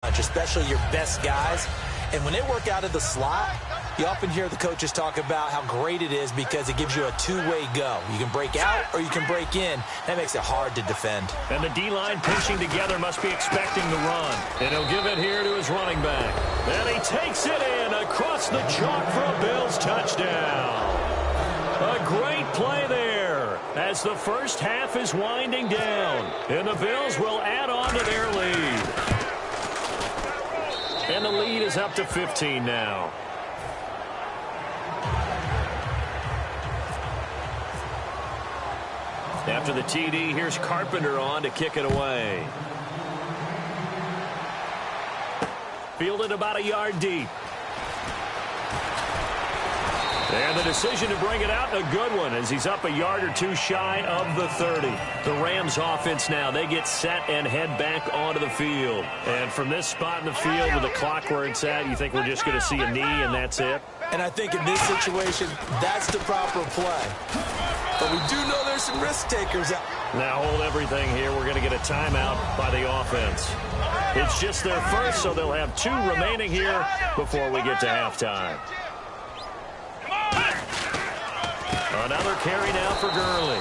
especially your best guys. And when they work out of the slot, you often hear the coaches talk about how great it is because it gives you a two-way go. You can break out or you can break in. That makes it hard to defend. And the D-line pinching together must be expecting the run. And he'll give it here to his running back. And he takes it in across the chalk for a Bills touchdown. A great play there as the first half is winding down. And the Bills will add on to their lead. And the lead is up to 15 now. After the TD, here's Carpenter on to kick it away. Fielded about a yard deep. And the decision to bring it out, a good one, as he's up a yard or two shy of the 30. The Rams offense now, they get set and head back onto the field. And from this spot in the field with the clock where it's at, you think we're just going to see a knee and that's it? And I think in this situation, that's the proper play. But we do know there's some risk takers out. Now hold everything here. We're going to get a timeout by the offense. It's just their first, so they'll have 2 remaining here before we get to halftime. Another carry now for Gurley.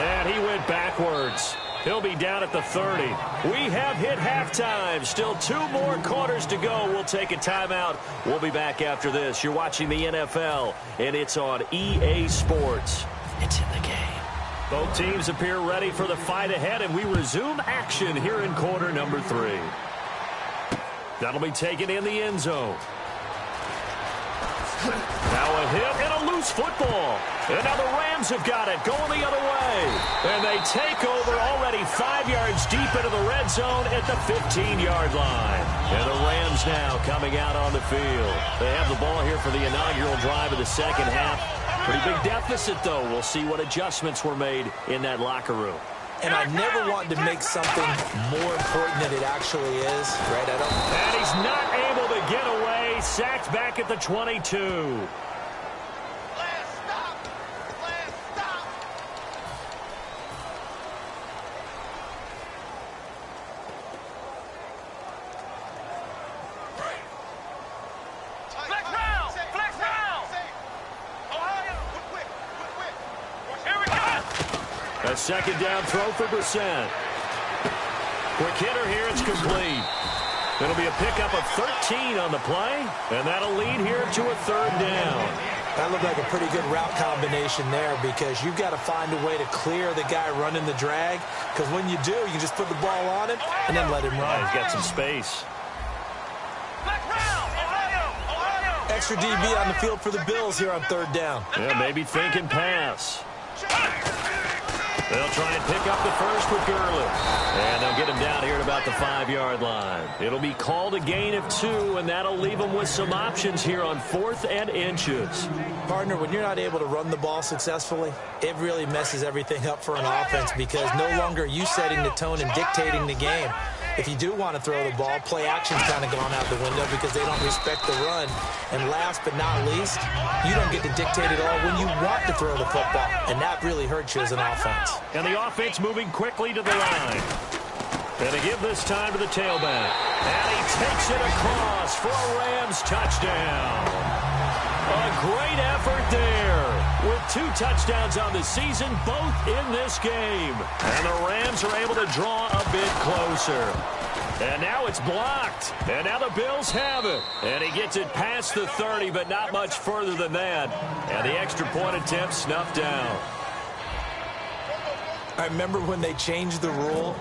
And he went backwards. He'll be down at the 30. We have hit halftime. Still 2 more quarters to go. We'll take a timeout. We'll be back after this. You're watching the NFL, and it's on EA Sports. It's in the game. Both teams appear ready for the fight ahead, and we resume action here in quarter number 3. That'll be taken in the end zone. Now a hit and a loose football. And now the Rams have got it, going the other way. And they take over already 5 yards deep into the red zone at the 15-yard line. And the Rams now coming out on the field. They have the ball here for the inaugural drive of the second half. Pretty big deficit, though. We'll see what adjustments were made in that locker room. And I never want to make something more important than it actually is, right? And he's not able to get away. Sacked back at the 22. A second down throw for Brissett. Quick hitter here, it's complete. It'll be a pickup of 13 on the play, and that'll lead here to a 3rd down. That looked like a pretty good route combination there because you've got to find a way to clear the guy running the drag, because when you do, you just put the ball on him and then let him run. He's got some space. Extra DB on the field for the Bills here on 3rd down. Yeah, maybe thinking pass. They'll try and pick up the first with Gurley. And they'll get him down here at about the 5-yard line. It'll be called a gain of 2, and that'll leave them with some options here on 4th and inches. Partner, when you're not able to run the ball successfully, it really messes everything up for an offense because no longer are you setting the tone and dictating the game. If you do want to throw the ball, play action's kind of gone out the window because they don't respect the run. And last but not least, you don't get to dictate it all when you want to throw the football. And that really hurts you as an offense. And the offense moving quickly to the line. And they give this time to the tailback. And he takes it across for a Rams touchdown. A great effort there with 2 touchdowns on the season, both in this game. And the Rams are able to draw a bit closer. And now it's blocked. And now the Bills have it. And he gets it past the 30, but not much further than that. And the extra point attempt snuffed down. I remember when they changed the rule,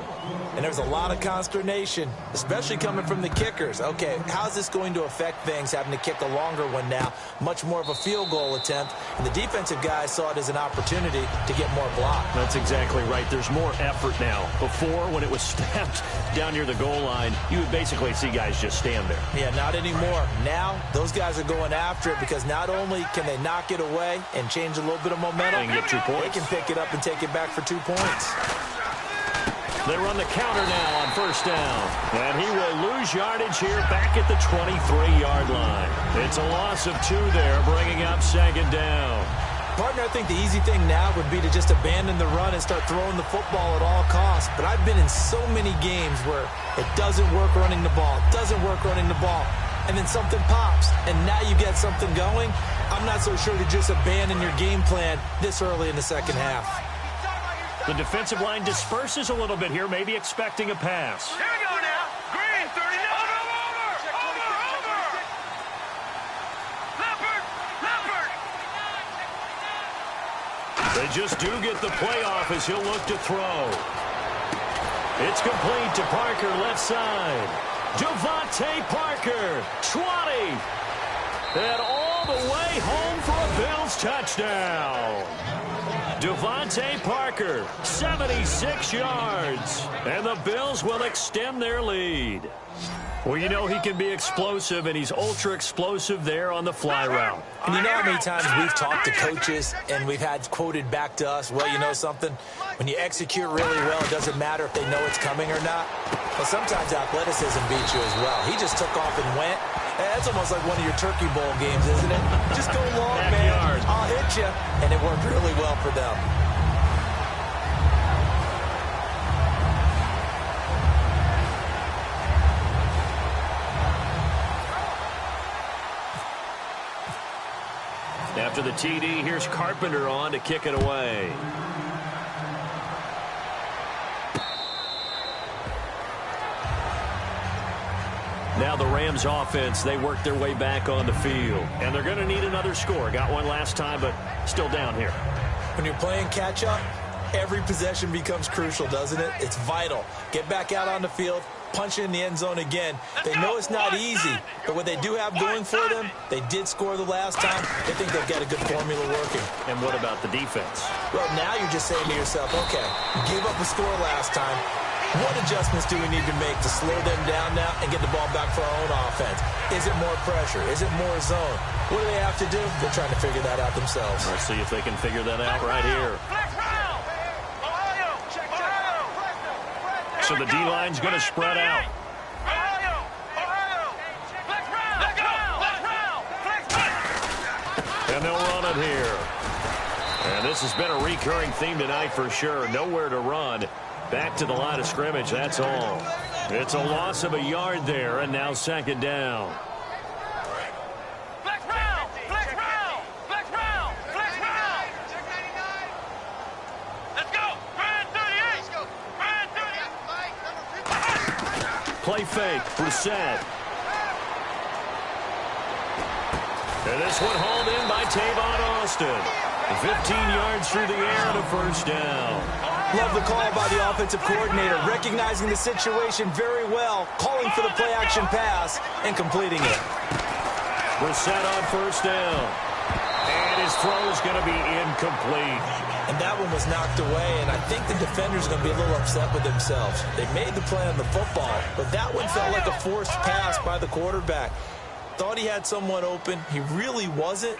and there was a lot of consternation, especially coming from the kickers. Okay, how's this going to affect things, having to kick a longer one now, much more of a field goal attempt, and the defensive guys saw it as an opportunity to get more block. That's exactly right. There's more effort now. Before, when it was snapped down near the goal line, you would basically see guys just stand there. Yeah, not anymore. Now, those guys are going after it because not only can they knock it away and change a little bit of momentum, and get 2 points. They can pick it up and take it back for 2 points. They run the counter now on 1st down. And he will lose yardage here back at the 23-yard line. It's a loss of 2 there, bringing up 2nd down. Partner, I think the easy thing now would be to just abandon the run and start throwing the football at all costs. But I've been in so many games where it doesn't work running the ball, and then something pops, and now you get something going. I'm not so sure to just abandon your game plan this early in the second half. The defensive line disperses a little bit here, maybe expecting a pass. Here we go now. Green, 30 now. Over. Leopard. They just do get the play off as he'll look to throw. It's complete to Parker, left side. Devontae Parker, 20. And all the way home for a Bills touchdown. Devontae Parker, 76 yards. And the Bills will extend their lead. Well, you know he can be explosive, and he's ultra-explosive there on the fly route. And you know how many times we've talked to coaches and we've had quoted back to us, well, you know something? When you execute really well, it doesn't matter if they know it's coming or not. Well, sometimes athleticism beats you as well. He just took off and went. That's almost like one of your Turkey Bowl games, isn't it? Just go long, man. I'll hit you. And it worked really well for them. After the TD, here's Carpenter on to kick it away. Now the Rams offense, they work their way back on the field. And they're going to need another score. Got one last time, but still down here. When you're playing catch-up, every possession becomes crucial, doesn't it? It's vital. Get back out on the field, punch in the end zone again. They know it's not easy, but what they do have going for them, they did score the last time. They think they've got a good formula working. And what about the defense? Well, now you're just saying to yourself, okay, you gave up a score last time. What adjustments do we need to make to slow them down now and get the ball back for our own offense? Is it more pressure? Is it more zone? What do they have to do? They're trying to figure that out themselves. Let's see if they can figure that out right here. So the D-line's going to spread out. And they'll run it here. And this has been a recurring theme tonight for sure. Nowhere to run. Back to the line of scrimmage, that's all. It's a loss of a yard there, and now second down. Flex round. Let's go. Grand 38. Play fake, Brissett. And this one hauled in by Tavon Austin. 15 yards through the air and a first down. Love the call by the offensive coordinator, recognizing the situation very well, calling for the play-action pass and completing it. Brissett on first down. And his throw is going to be incomplete. And that one was knocked away, and I think the defender's going to be a little upset with themselves. They made the play on the football, but that one felt like a forced pass by the quarterback. Thought he had someone open. He really wasn't.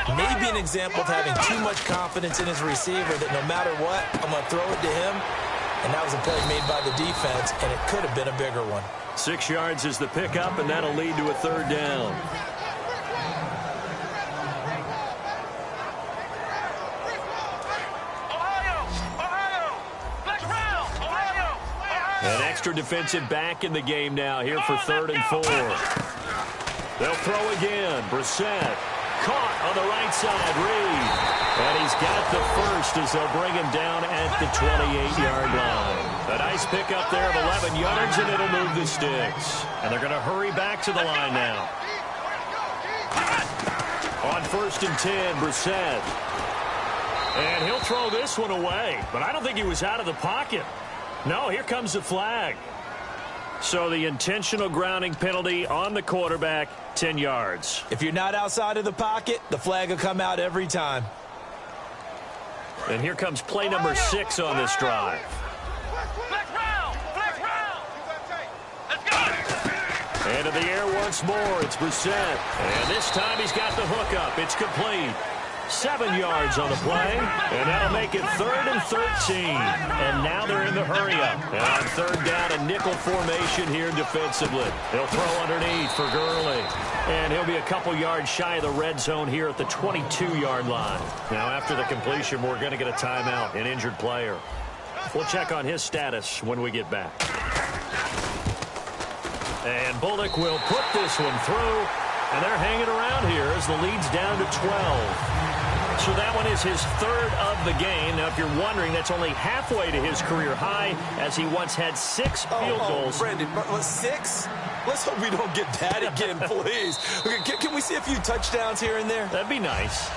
Maybe an example of having too much confidence in his receiver that no matter what, I'm going to throw it to him. And that was a play made by the defense, and it could have been a bigger one. 6 yards is the pickup, and that'll lead to a third down. An extra defensive back in the game now here for 3rd and 4. They'll throw again. Brissett caught on the right side. Reed. And he's got the first as they'll bring him down at the 28-yard line. A nice pickup there of 11 yards, and it'll move the sticks. And they're going to hurry back to the line now. On 1st and 10, Brissett. And he'll throw this one away. But I don't think he was out of the pocket. No, here comes the flag. So the intentional grounding penalty on the quarterback, 10 yards. If you're not outside of the pocket, the flag will come out every time. And here comes play number 6 on this drive. And to the air once more, it's Brissett. And this time he's got the hook up. It's complete. 7 yards on the play, and that'll make it 3rd and 13. And now they're in the hurry-up. And on 3rd down, a nickel formation here defensively. He'll throw underneath for Gurley. And he'll be a couple yards shy of the red zone here at the 22-yard line. Now, after the completion, we're going to get a timeout, an injured player. We'll check on his status when we get back. And Bullock will put this one through. And they're hanging around here as the lead's down to 12. So that one is his 3rd of the game. Now, if you're wondering, that's only halfway to his career high, as he once had 6 field goals. Brandon, 6? Let's hope we don't get that again, please. Okay, can we see a few touchdowns here and there? That'd be nice.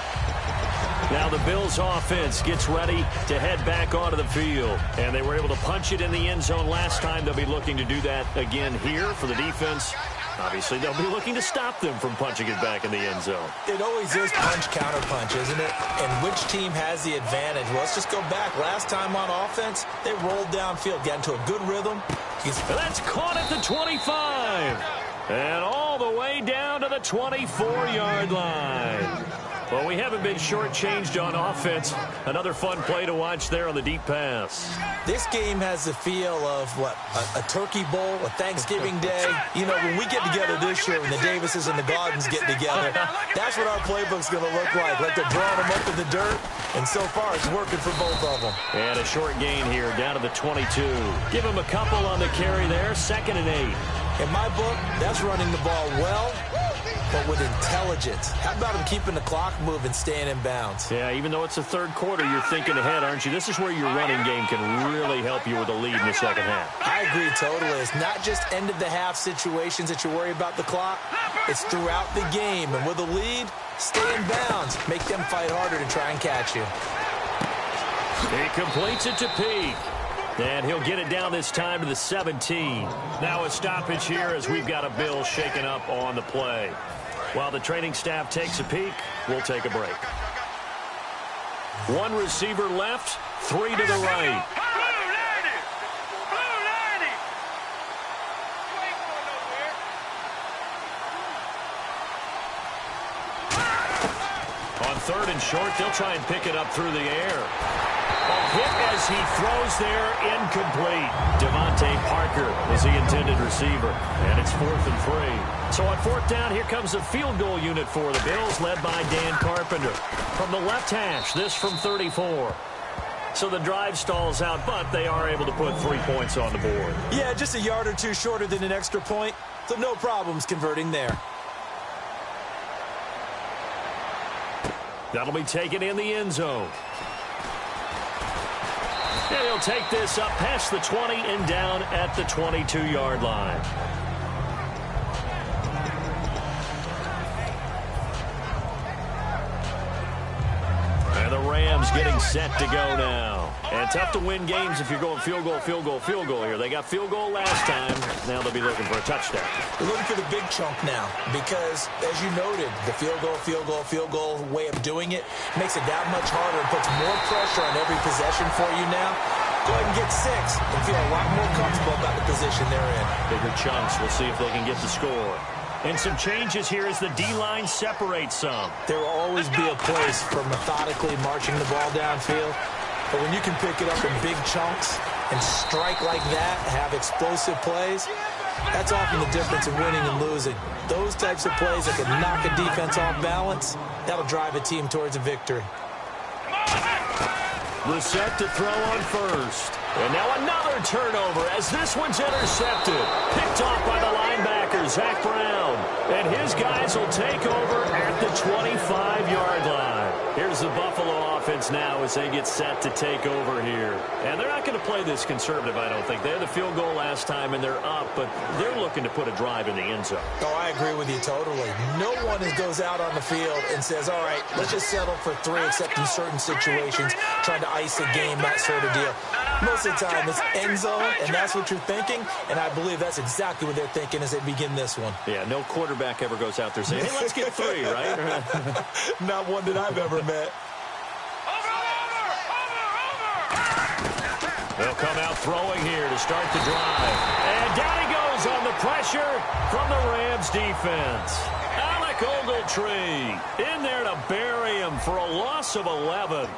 Now the Bills offense gets ready to head back onto the field. And they were able to punch it in the end zone last time. They'll be looking to do that again here for the defense. Obviously, they'll be looking to stop them from punching it back in the end zone. It always is punch-counter-punch, isn't it? And which team has the advantage? Well, let's just go back. Last time on offense, they rolled downfield, got into a good rhythm. And that's caught at the 25. And all the way down to the 24-yard line. Well, we haven't been shortchanged on offense. Another fun play to watch there on the deep pass. This game has the feel of, what, a turkey bowl, a Thanksgiving day. You know, when we get together this year, when the Davises and the Gardens get together, that's what our playbook's going to look like. Like they're drawing them up in the dirt, and so far it's working for both of them. And a short gain here, down to the 22. Give him a couple on the carry there, 2nd and 8. In my book, that's running the ball well, but with intelligence. How about him keeping the clock moving, staying in bounds? Yeah, even though it's the 3rd quarter, you're thinking ahead, aren't you? This is where your running game can really help you with a lead in the 2nd half. I agree totally. It's not just end-of-the-half situations that you worry about the clock. It's throughout the game. And with a lead, stay in bounds. Make them fight harder to try and catch you. He completes it to Peak. And he'll get it down this time to the 17. Now a stoppage here as we've got a Bill shaken up on the play. While the training staff takes a peek, we'll take a break. 1 receiver left, 3 to the right. On 3rd and short, they'll try and pick it up through the air. A hit as he throws there, incomplete. Devontae Parker is the intended receiver, and it's 4th and 3. So on 4th down, here comes the field goal unit for the Bills, led by Dan Carpenter. From the left hash, this from 34. So the drive stalls out, but they are able to put 3 points on the board. Yeah, just a yard or two shorter than an extra point, so no problems converting there. That'll be taken in the end zone. And he'll take this up past the 20 and down at the 22-yard line. And the Rams getting set to go now. And tough to win games if you're going field goal, field goal, field goal here. They got field goal last time. Now they'll be looking for a touchdown. They're looking for the big chunk now because, as you noted, the field goal way of doing it makes it that much harder and puts more pressure on every possession for you now. Go ahead and get 6 and feel a lot more comfortable about the position they're in. Bigger chunks. We'll see if they can get the score. And some changes here as the D-line separates some. There will always be a place for methodically marching the ball downfield. But when you can pick it up in big chunks and strike like that, have explosive plays, that's often the difference in winning and losing. Those types of plays that can knock a defense off balance, that'll drive a team towards a victory. The set to throw on 1st. And now another turnover as this one's intercepted. Picked off by the linebacker, Zach Brown. And his guys will take over at the 25-yard line. Here's the Buffalo offense now as they get set to take over here. And they're not going to play this conservative, I don't think. They had the field goal last time, and they're up, but they're looking to put a drive in the end zone. Oh, I agree with you totally. No one goes out on the field and says, all right, let's just settle for 3, except in certain situations, trying to ice a game, that sort of deal. Most of the time, it's end zone, and that's what you're thinking, and I believe that's exactly what they're thinking as they begin this one. Yeah, no quarterback ever goes out there saying, hey, let's get 3, right? Not one that I've ever met. They'll come out throwing here to start the drive. And down he goes on the pressure from the Rams defense. Alec Ogletree in there to bury him for a loss of 11.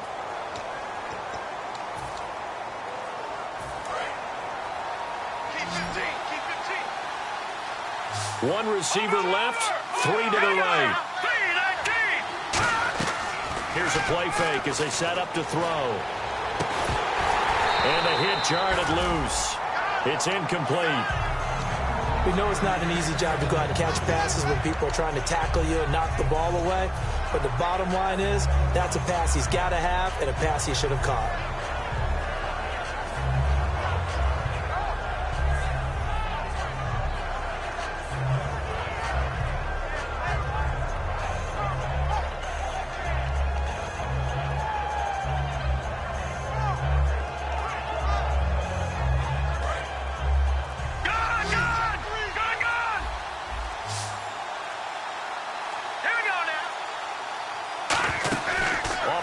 One receiver left, 3 to the right. Here's a play fake as they set up to throw. And the hit jarred it loose. It's incomplete. We know it's not an easy job to go out and catch passes when people are trying to tackle you and knock the ball away. But the bottom line is, that's a pass he's got to have and a pass he should have caught.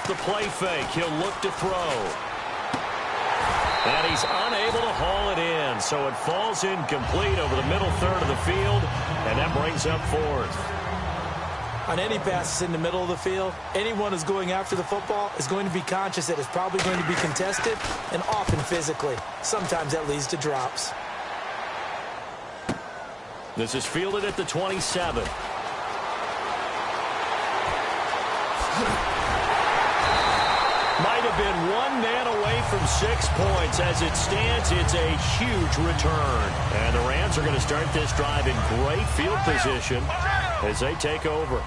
The play fake, he'll look to throw. And he's unable to haul it in, so it falls incomplete over the middle third of the field, and that brings up 4th. On any passes in the middle of the field, anyone who's going after the football is going to be conscious that it's probably going to be contested, and often physically. Sometimes that leads to drops. This is fielded at the 27. Might have been one man away from 6 points. As it stands, it's a huge return. And the Rams are going to start this drive in great field position as they take over.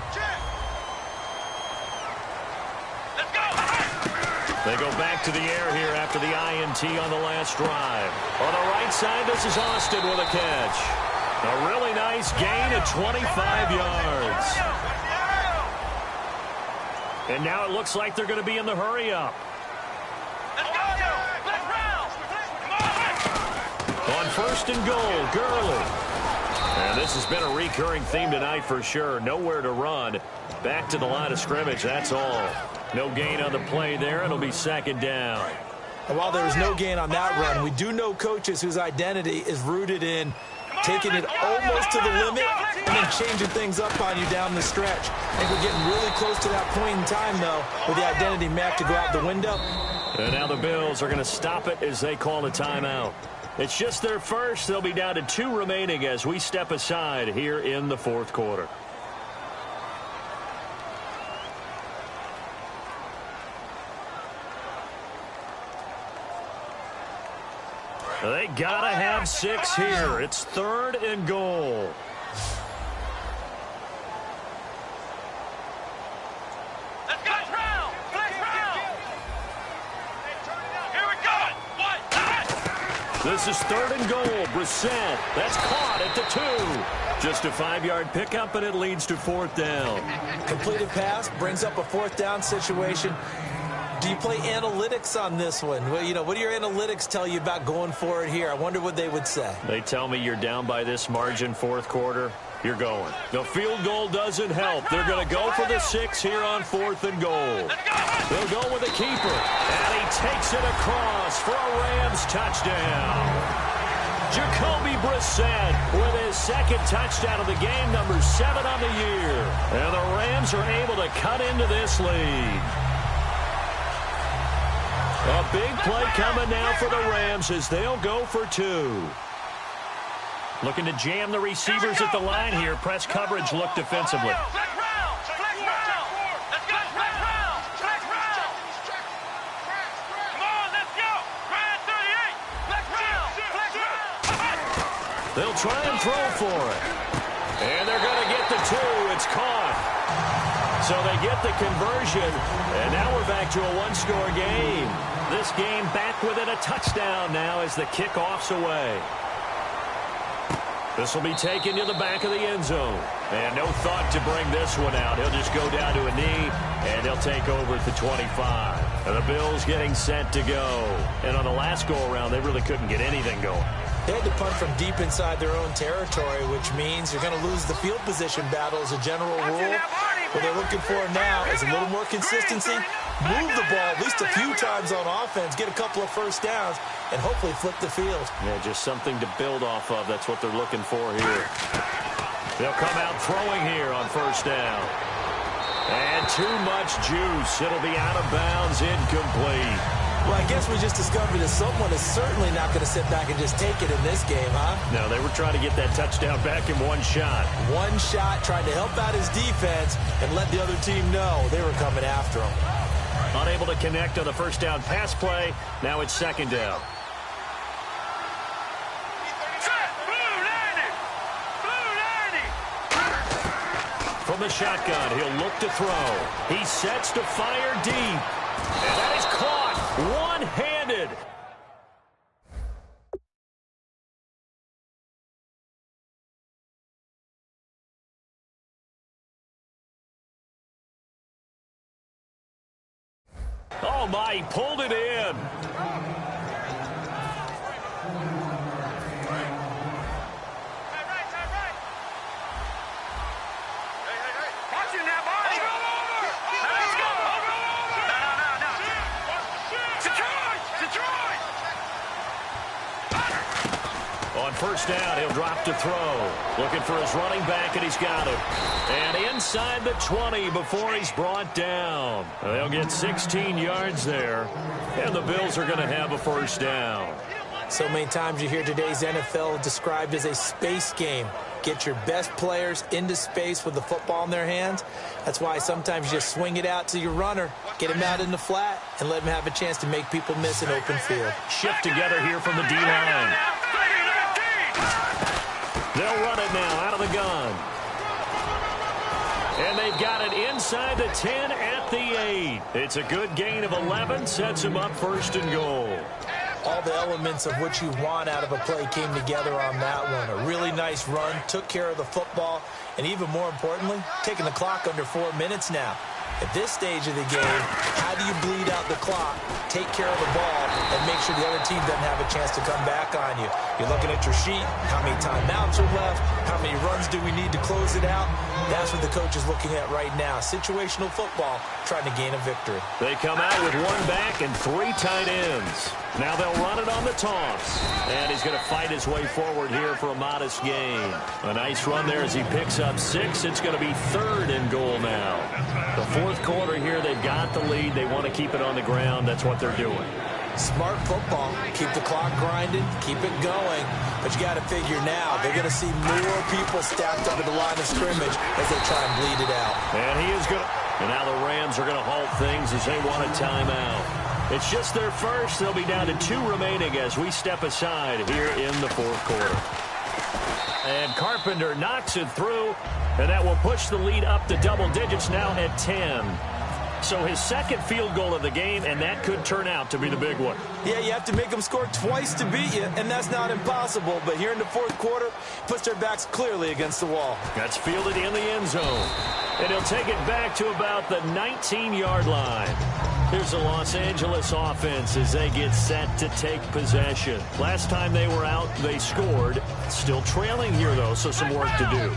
They go back to the air here after the INT on the last drive. On the right side, this is Austin with a catch. A really nice gain of 25 yards. And now it looks like they're going to be in the hurry-up. On 1st and goal, Gurley. And this has been a recurring theme tonight for sure. Nowhere to run. Back to the line of scrimmage, that's all. No gain on the play there. It'll be 2nd down. And while there was no gain on that run, we do know coaches whose identity is rooted in taking it almost to the limit and then changing things up on you down the stretch. I think we're getting really close to that point in time, though, with the identity map to go out the window. And now the Bills are going to stop it as they call a timeout. It's just their first. They'll be down to 2 remaining as we step aside here in the 4th quarter. They got to have 6 here. It's 3rd and goal. Let's go. Here we go. This is 3rd and goal. Brissett. That's caught at the 2. Just a 5-yard pickup, and it leads to 4th down. Completed pass brings up a 4th down situation. Do you play analytics on this one? Well, you know, what do your analytics tell you about going for it here? I wonder what they would say. They tell me you're down by this margin 4th quarter. You're going. The field goal doesn't help. They're going to go for the 6 here on 4th and goal. They'll go with the keeper. And he takes it across for a Rams touchdown. Jacoby Brissett with his 2nd touchdown of the game, number 7 on the year. And the Rams are able to cut into this lead. A big play coming now for the Rams as they'll go for 2. Looking to jam the receivers at the line here. Press coverage look defensively. They'll try and throw for it. And they're going to get the 2. It's caught. So they get the conversion. And now we're back to a 1-score game. This game back within a touchdown now as the kickoff's away. This will be taken to the back of the end zone. And no thought to bring this one out. He'll just go down to a knee, and they'll take over at the 25. And the Bills getting set to go. And on the last go-around, they really couldn't get anything going. They had to punt from deep inside their own territory, which means you're going to lose the field position battle as a general rule. What they're looking for now is a little more consistency, move the ball at least a few times on offense, get a couple of first downs, and hopefully flip the field. Yeah, just something to build off of. That's what they're looking for here. They'll come out throwing here on first down. And too much juice. It'll be out of bounds, incomplete. Well, I guess we just discovered that someone is certainly not going to sit back and just take it in this game, huh? No, they were trying to get that touchdown back in one shot. One shot, trying to help out his defense and let the other team know they were coming after him. Unable to connect on the first down pass play. Now it's second down. From the shotgun, he'll look to throw. He sets to fire deep. And that is caught one-handed. Oh, my, he pulled it in. On first down, he'll drop to throw. Looking for his running back, and he's got it. And inside the 20 before he's brought down. They'll get 16 yards there, and the Bills are going to have a first down. So many times you hear today's NFL described as a space game. Get your best players into space with the football in their hands. That's why sometimes you just swing it out to your runner, get him out in the flat, and let him have a chance to make people miss an open field. Shift together here from the D-line. They'll run it now out of the gun. And they've got it inside the 10 at the 8. It's a good gain of 11, sets them up first and goal. All the elements of what you want out of a play came together on that one. A really nice run, took care of the football, and even more importantly, taking the clock under 4 minutes now. At this stage of the game, how do you bleed out the clock, take care of the ball, and make sure the other team doesn't have a chance to come back on you? You're looking at your sheet, how many timeouts are left, how many runs do we need to close it out? That's what the coach is looking at right now. Situational football, trying to gain a victory. They come out with one back and 3 tight ends. Now they'll run it on the toss. And he's going to fight his way forward here for a modest gain. A nice run there as he picks up 6. It's going to be 3rd and goal now. The fourth quarter here, they've got the lead. They want to keep it on the ground. That's what they're doing. Smart football. Keep the clock grinding. Keep it going. But you got to figure now, they're going to see more people stacked under the line of scrimmage as they try and bleed it out. And he is going to... And now the Rams are going to halt things as they want a timeout. It's just their first. They'll be down to 2 remaining as we step aside here in the fourth quarter. And Carpenter knocks it through, and that will push the lead up to double digits now at 10. So his second field goal of the game, and that could turn out to be the big one. Yeah, you have to make them score twice to beat you, and that's not impossible. But here in the fourth quarter, puts their backs clearly against the wall. That's fielded in the end zone. And he'll take it back to about the 19-yard line. Here's the Los Angeles offense as they get set to take possession. Last time they were out, they scored. Still trailing here, though, so some work to do.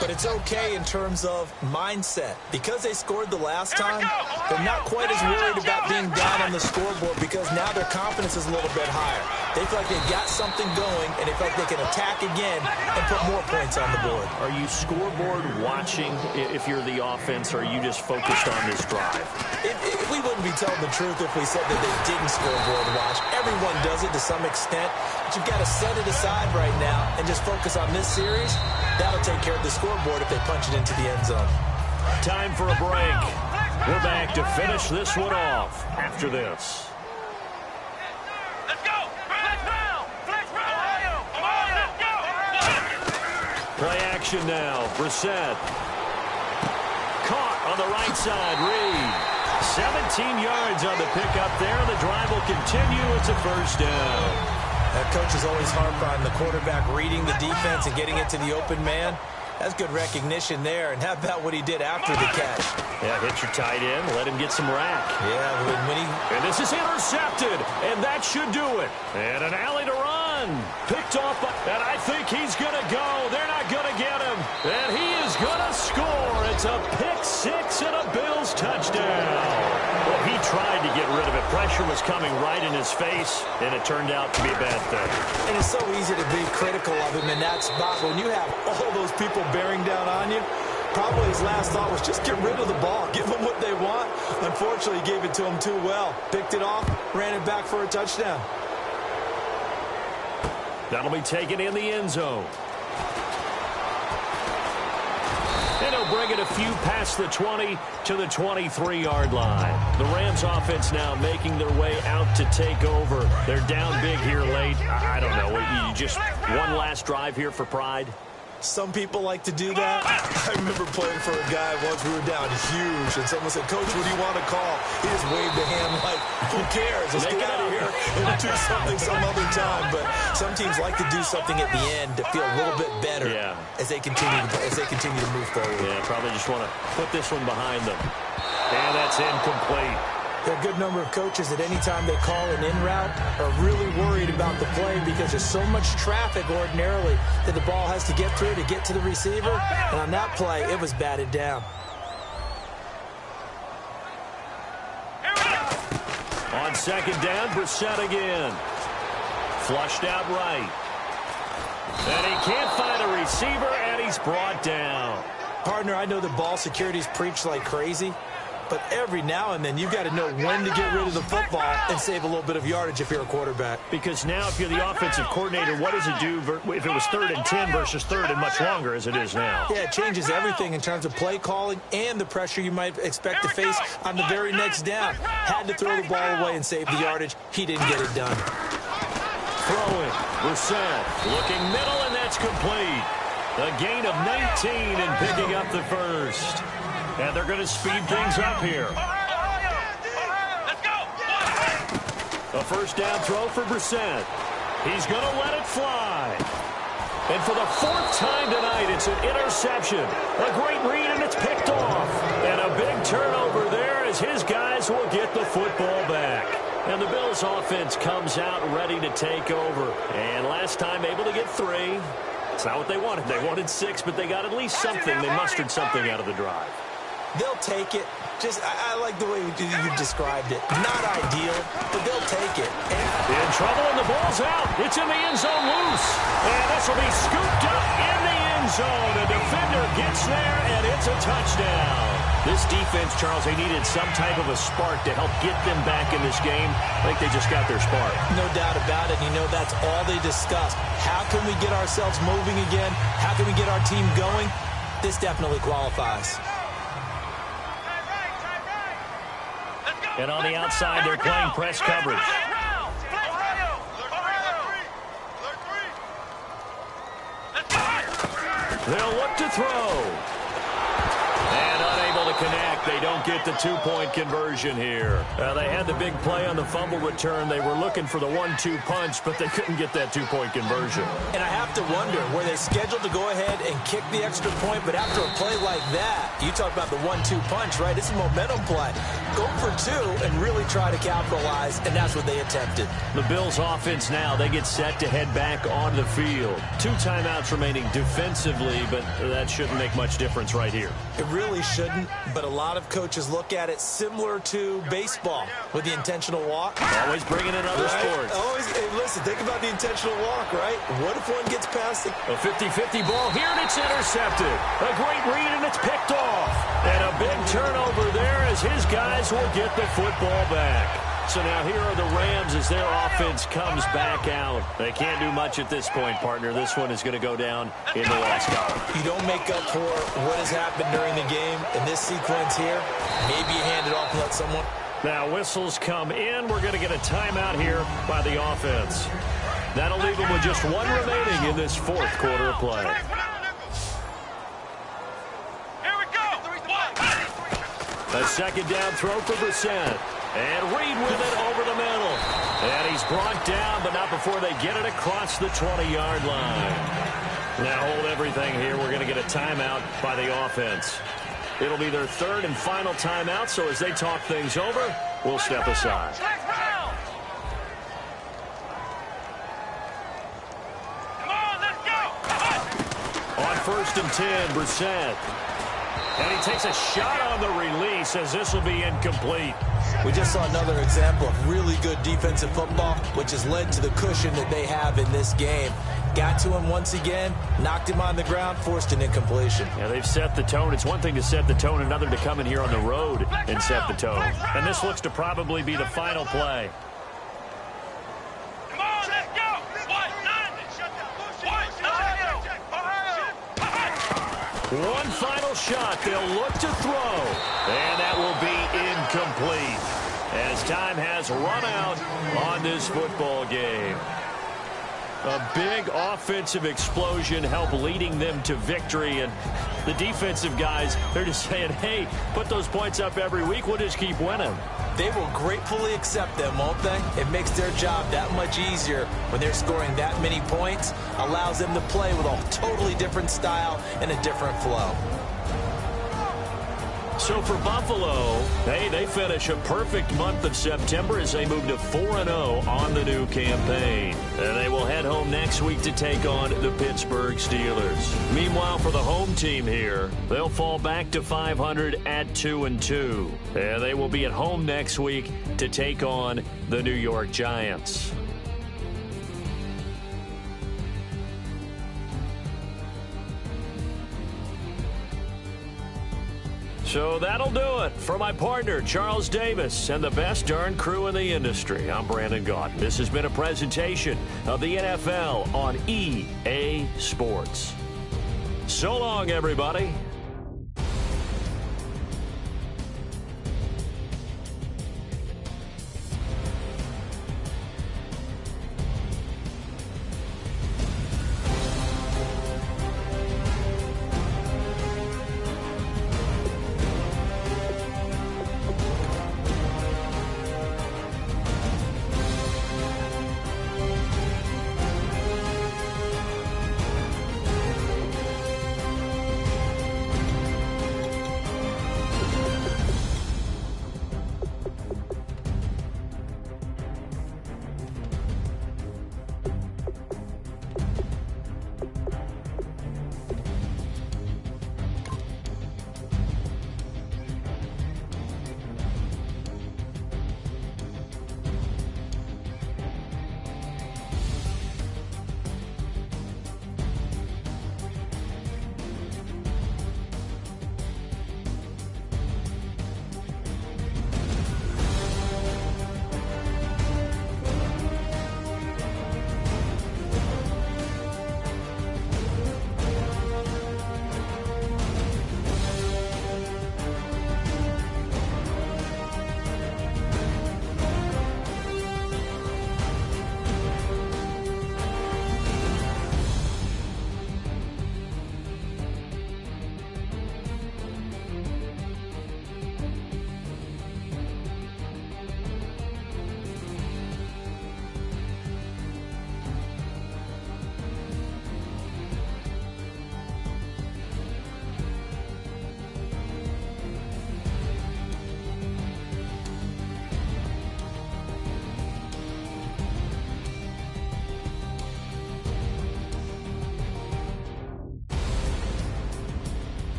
But it's okay in terms of mindset. Because they scored the last time, they're not quite as worried about being down on the scoreboard because now their confidence is a little bit higher. They feel like they've got something going, and they feel like they can attack again and put more points on the board. Are you scoreboard watching if you're the offense, or are you just focused on this drive? We wouldn't be telling the truth if we said that they didn't scoreboard watch. Everyone does it to some extent, but you've got to set it aside right now and just focus on this series. That'll take care of the scoreboard if they punch it into the end zone. Time for a break. We're back to finish this one off after this. Let's go! Flex round! Flex round! Ohio! Let's go! Play action now. Brissett. Caught on the right side. Reed. 17 yards on the pickup there. The drive will continue. It's a first down. That coach is always harp on the quarterback reading the defense and getting it to the open man. That's good recognition there. And how about what he did after the catch? Yeah, hit your tight end. Let him get some rack. Yeah, when he... And this is intercepted. And that should do it. And an alley to run. Picked off. And I think he's going to go. They're not going to get him. And he is going to score. It's a pick 6 and a Bills touchdown. Well, he tried to get rid of it. Pressure was coming right in his face, and it turned out to be a bad thing. And it's so easy to be critical of him in that spot. When you have all those people bearing down on you, probably his last thought was just get rid of the ball. Give them what they want. Unfortunately, he gave it to them too well. Picked it off, ran it back for a touchdown. That'll be taken in the end zone. And he'll bring it a few past the 20 to the 23-yard line. The Rams offense now making their way out to take over. They're down big here late. I don't know. You just one last drive here for pride? Some people like to do that. I remember playing for a guy once. We were down huge, and someone said, "Coach, what do you want to call?" He just waved a hand like, "Who cares? Let's get out of here and do something some other time." But some teams like to do something at the end to feel a little bit better as they continue to move forward. Yeah, probably just want to put this one behind them. And that's incomplete. There are a good number of coaches that any time they call an in route are really worried about the play because there's so much traffic ordinarily that the ball has to get through to get to the receiver. And on that play, it was batted down. On second down, Brissett again. Flushed out right. And he can't find a receiver, and he's brought down. Partner, I know the ball security's preached like crazy, but every now and then you've got to know when to get rid of the football and save a little bit of yardage if you're a quarterback. Because now if you're the offensive coordinator, what does it do if it was 3rd and 10 versus 3rd and much longer as it is now? Yeah, it changes everything in terms of play calling and the pressure you might expect to face on the very next down. Had to throw the ball away and save the yardage. He didn't get it done. Throwing. Brissett looking middle, and that's complete. A gain of 19 and picking up the first. And they're going to speed things up here. Let's go. A first down throw for Brissett. He's going to let it fly. And for the 4th time tonight, it's an interception. A great read, and it's picked off. And a big turnover there as his guys will get the football back. And the Bills offense comes out ready to take over. And last time able to get 3. It's not what they wanted. They wanted 6, but they got at least something. They mustered something out of the drive. They'll take it. I like the way you described it. Not ideal, but they'll take it. In trouble, and the ball's out. It's in the end zone loose. And this will be scooped up in the end zone. A defender gets there, and it's a touchdown. This defense, Charles, they needed some type of a spark to help get them back in this game. I think they just got their spark. No doubt about it. You know, that's all they discussed. How can we get ourselves moving again? How can we get our team going? This definitely qualifies. And on the outside, they're playing press coverage. They'll look to throw. And unable to connect. They don't get the 2-point conversion here. They had the big play on the fumble return. They were looking for the 1-2 punch, but they couldn't get that 2-point conversion. And I have to wonder, were they scheduled to go ahead and kick the extra point, but after a play like that, you talk about the 1-2 punch, right? It's a momentum play. Go for 2 and really try to capitalize, and that's what they attempted. The Bills offense now, they get set to head back onto the field. 2 timeouts remaining defensively, but that shouldn't make much difference right here. It really shouldn't, but a lot of coaches look at it similar to baseball with the intentional walk. Always bringing in other sports. Always, hey, listen, think about the intentional walk, right? What if one gets past it? A 50-50 ball here, and it's intercepted. A great read, and it's picked off. And a big turnover there as his guys will get the football back. So now here are the Rams as their offense comes back out. They can't do much at this point, partner. This one is going to go down in the loss column. You don't make up for what has happened during the game in this sequence here. Maybe you hand it off and let someone. Now whistles come in. We're going to get a timeout here by the offense. That'll leave them with just 1 remaining in this 4th quarter of play. Here we go. A second down throw for Brissett. And Reed with it over the middle. And he's brought down, but not before they get it across the 20-yard line. Now hold everything here. We're going to get a timeout by the offense. It'll be their 3rd and final timeout, so as they talk things over, we'll step aside. Come on, let's go. On 1st and 10, Brissett. And he takes a shot on the release as this will be incomplete. We just saw another example of really good defensive football, which has led to the cushion that they have in this game. Got to him once again, knocked him on the ground, forced an incompletion. Yeah, they've set the tone. It's one thing to set the tone, another to come in here on the road and set the tone. And this looks to probably be the final play. Come on, let's go. One final shot. They'll look to throw. And that will be incomplete as time has run out on this football game. A big offensive explosion helped leading them to victory. And the defensive guys, they're just saying, hey, put those points up every week. We'll just keep winning. They will gratefully accept them, won't they? It makes their job that much easier when they're scoring that many points. Allows them to play with a totally different style and a different flow. So for Buffalo, hey, they finish a perfect month of September as they move to 4-0 on the new campaign. And they will head home next week to take on the Pittsburgh Steelers. Meanwhile, for the home team here, they'll fall back to 500 at 2-2. And they will be at home next week to take on the New York Giants. So that'll do it for my partner, Charles Davis, and the best darn crew in the industry. I'm Brandon Gaunt. This has been a presentation of the NFL on EA Sports. So long, everybody.